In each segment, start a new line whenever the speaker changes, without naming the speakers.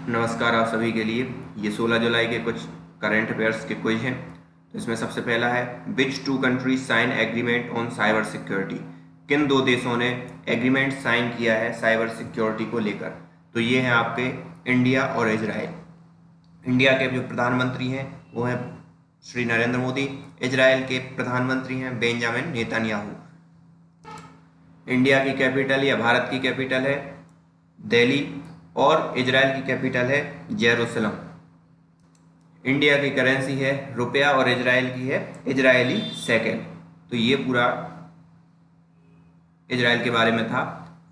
नमस्कार आप सभी के लिए। ये 16 जुलाई के कुछ करंट अफेयर्स के क्विज हैं। तो इसमें सबसे पहला है, which two countries sign agreement on cyber security. किन दो देशों ने एग्रीमेंट साइन किया है साइबर सिक्योरिटी को लेकर। तो ये हैं आपके इंडिया और इजराइल। इंडिया के जो प्रधानमंत्री हैं वो हैं श्री नरेंद्र मोदी। इजराइल के प्रधानमंत्री हैं बेंजामिन नेतन्याहू। इंडिया की कैपिटल या भारत की कैपिटल है दिल्ली और इजराइल की कैपिटल है जेरूसलम। इंडिया की करेंसी है रुपया और इजराइल की है इजरायली सेकेंड। तो ये पूरा इजराइल के बारे में था।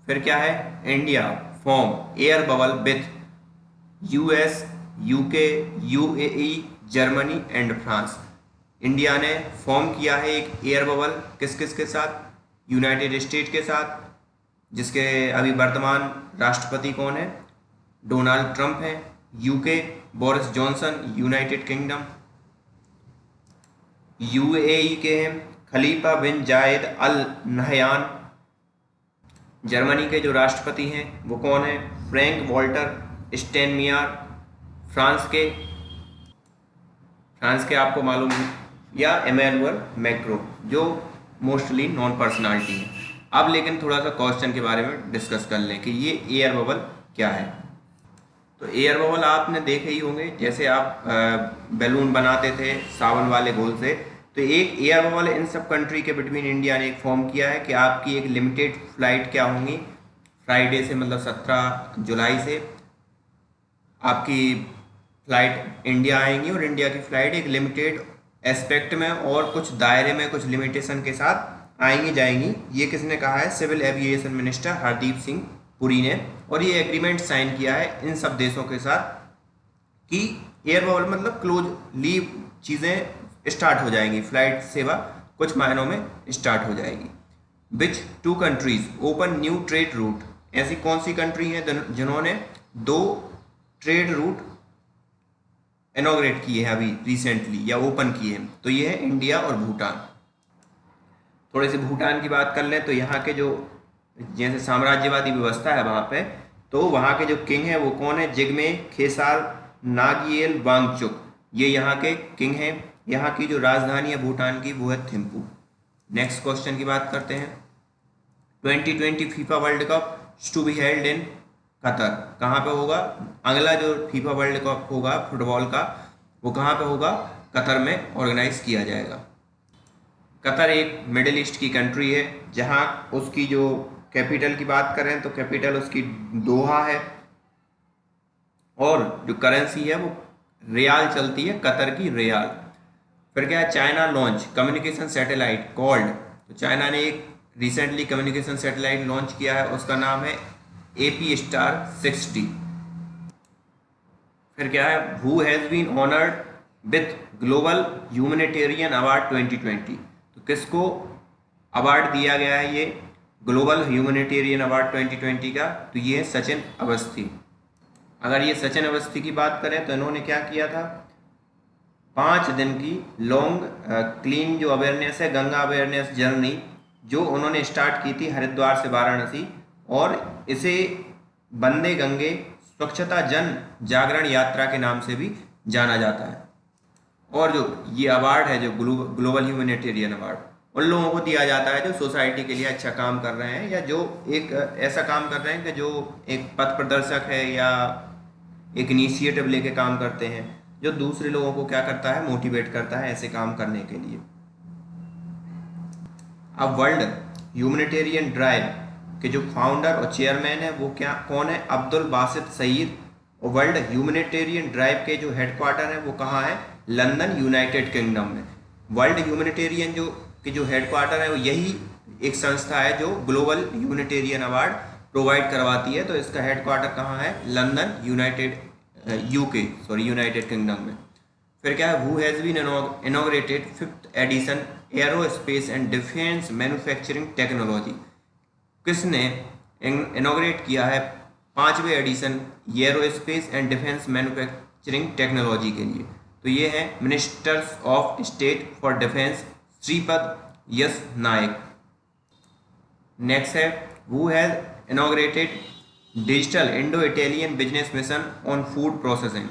फिर क्या है, India form air bubble with US, UK, UAE, Germany and France. India ने फॉर्म किया है एक एयर बबल किस किस के साथ, यूनाइटेड स्टेट के साथ, जिसके अभी वर्तमान राष्ट्रपति कौन है, डोनाल्ड ट्रंप है। UK Boris Johnson, United kingdom. UAE के हैं खलीफा बिन जायद अल नहयान। जर्मनी के जो राष्ट्रपति हैं वो कौन है, फ्रैंक वॉल्टर स्टेनमियर। फ्रांस के आपको मालूम है, या एमेनुअल मैक्रो, जो मोस्टली नॉन पर्सनालिटी है। अब लेकिन थोड़ा सा क्वेश्चन के बारे में डिस्कस कर लें कि ये एयर बबल क्या है। तो एयर बबल आपने देखे ही होंगे, जैसे आप बैलून बनाते थे सावन वाले घोल से। तो एक एयर बबल इन सब कंट्री के बिटवीन इंडिया ने एक फॉर्म किया है कि आपकी एक लिमिटेड फ्लाइट क्या होंगी, फ्राइडे से मतलब 17 जुलाई से आपकी फ्लाइट इंडिया आएंगी और इंडिया की फ्लाइट एक लिमिटेड एस्पेक्ट में और कुछ दायरे में कुछ लिमिटेशन के साथ आएंगी जाएंगी। ये किसने कहा है, civil aviation minister Hardeep Singh Puri ने। और ये एग्रीमेंट साइन किया है इन सब देशों के साथ कि एयर बबल मतलब क्लोज लीव चीज़ें स्टार्ट हो जाएंगी, फ्लाइट सेवा कुछ महीनों में स्टार्ट हो जाएगी। Which two countries open new trade route. ऐसी कौन सी कंट्री हैं जिन्होंने 2 ट्रेड रूट इनॉग्रेट किए हैं अभी रिसेंटली या ओपन किए हैं। तो ये है इंडिया और भूटान। थोड़े से भूटान की बात कर लें तो यहाँ के जो जैसे साम्राज्यवादी व्यवस्था है वहाँ पे, तो वहाँ के जो किंग है वो कौन है, जिग्मे खेसार नागिएल वांगचुक। ये यहाँ के किंग हैं। यहाँ की जो राजधानी है भूटान की वो है थिम्पू। नेक्स्ट क्वेश्चन की बात करते हैं। 2020 FIFA World Cup to be held in Qatar. कहाँ पे होगा, अगला जो फीफा वर्ल्ड कप होगा फुटबॉल का वो कहाँ पे होगा, कतर में ऑर्गेनाइज किया जाएगा। कतर एक मिडिल ईस्ट की कंट्री है, जहाँ उसकी जो कैपिटल की बात करें तो कैपिटल उसकी दोहा है और जो करेंसी है वो रियाल चलती है, कतर की रियाल। फिर क्या है, China launch communication satellite called. तो चाइना ने एक रिसेंटली कम्युनिकेशन सैटेलाइट लॉन्च किया है, उसका नाम है AP*60। फिर क्या है, who has been honoured with global humanitarian award 2020। तो किसको अवार्ड दिया गया है ये ग्लोबल ह्यूमैनिटेरियन अवार्ड 2020 का, तो ये है सचिन अवस्थी। अगर ये सचिन अवस्थी की बात करें तो इन्होंने क्या किया था, 5 दिन की लॉन्ग क्लीन जो अवेयरनेस है, गंगा अवेयरनेस जर्नी जो उन्होंने स्टार्ट की थी हरिद्वार से वाराणसी, और इसे वंदे गंगे स्वच्छता जन जागरण यात्रा के नाम से भी जाना जाता है। और जो ये अवार्ड है जो ग्लोबल ह्यूमैनिटेरियन अवार्ड उन लोगों को दिया जाता है जो सोसाइटी के लिए अच्छा काम कर रहे हैं, या जो एक ऐसा काम कर रहे हैं कि जो एक पथ प्रदर्शक है या एक इनिशिएटिव लेके काम करते हैं, जो दूसरे लोगों को क्या करता है, मोटिवेट करता है ऐसे काम करने के लिए। अब वर्ल्ड ह्यूमैनिटेरियन ड्राइव के जो फाउंडर और चेयरमैन है वो क्या कौन है, अब्दुल बासित सईद। और वर्ल्ड ह्यूमैनिटेरियन ड्राइव के जो हेडक्वार्टर है वो कहाँ है, लंदन यूनाइटेड किंगडम में। वर्ल्ड ह्यूमैनिटेरियन जो हेडक्वार्टर है वो यही एक संस्था है जो ग्लोबल ह्यूमैनिटेरियन अवार्ड प्रोवाइड करवाती है। तो इसका हेडक्वार्टर कहाँ है, लंदन यूनाइटेड किंगडम में। फिर क्या है, who has been inaugurated 5th edition aerospace and defence manufacturing technology. किसने इनॉग्रेट किया है 5वें edition aerospace and defence manufacturing technology के लिए। तो ये है ministers of state for defence Shripad Yesso Naik. Next है, who has inaugurated digital Indo Italian business mission on food processing.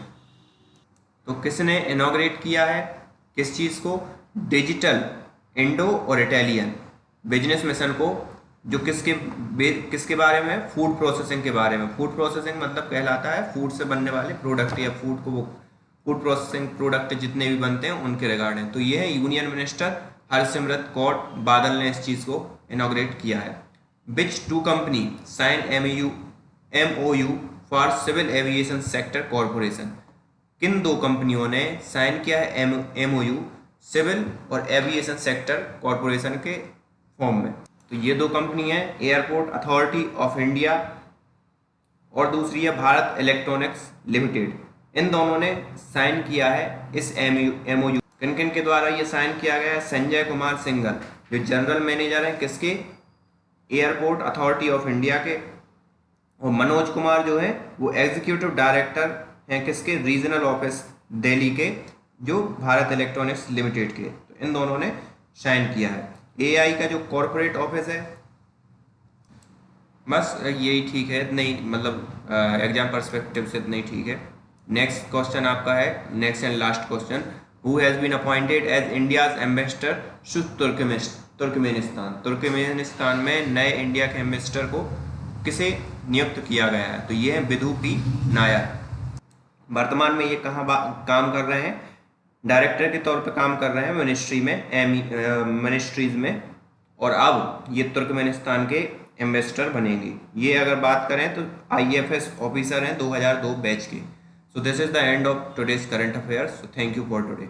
तो किसने इनॉग्रेट किया है किस चीज़ को? डिजिटल इंडो और इटालियन बिजनेस मिशन को, जो किसके बारे में? फूड प्रोसेसिंग के बारे में। फूड प्रोसेसिंग मतलब कहलाता है फूड से बनने वाले प्रोडक्ट या फूड प्रोसेसिंग प्रोडक्ट जितने भी बनते हैं उनके रिगार्डिंग। तो ये है यूनियन मिनिस्टर हरसिमरत कौर बादल ने इस चीज़ को इनॉग्रेट किया है। Which two company sign MOU for civil aviation sector corporation. किन दो कंपनियों ने साइन किया है MOU सिविल और एविएशन सेक्टर कॉरपोरेशन के फॉर्म में? तो ये दो कंपनी है एयरपोर्ट अथॉरिटी ऑफ इंडिया और दूसरी है भारत इलेक्ट्रॉनिक्स लिमिटेड। इन दोनों ने साइन किया है इस MOU। किन किन के द्वारा ये साइन किया गया है? संजय कुमार सिंघल जो जनरल मैनेजर हैं किसके? एयरपोर्ट अथॉरिटी ऑफ इंडिया के, और मनोज कुमार जो है वो एग्जीक्यूटिव डायरेक्टर हैं किसके? रीजनल ऑफिस दिल्ली के, जो भारत इलेक्ट्रॉनिक्स लिमिटेड के। तो इन दोनों ने साइन किया है। AI का जो कॉरपोरेट ऑफिस है, बस यही ठीक है, नहीं मतलब एग्जाम पर्सपेक्टिव से नहीं ठीक है। नेक्स्ट क्वेश्चन आपका है, next and last question, who has been appointed as India's ambassador to Turkmenistan. Turkmenistan में नए इंडिया के एम्बेसडर को किसे नियुक्त किया गया है? तो ये है विधु पी नायर। वर्तमान में ये कहाँ काम कर रहे हैं? डायरेक्टर के तौर पे काम कर रहे हैं मिनिस्ट्री में, मिनिस्ट्रीज में, और अब ये तुर्कमेनिस्तान के एम्बेसडर बनेंगे। ये अगर बात करें तो IFS ऑफिसर हैं 2002 बैच के। So this is the end of today's current affairs. So thank you for today.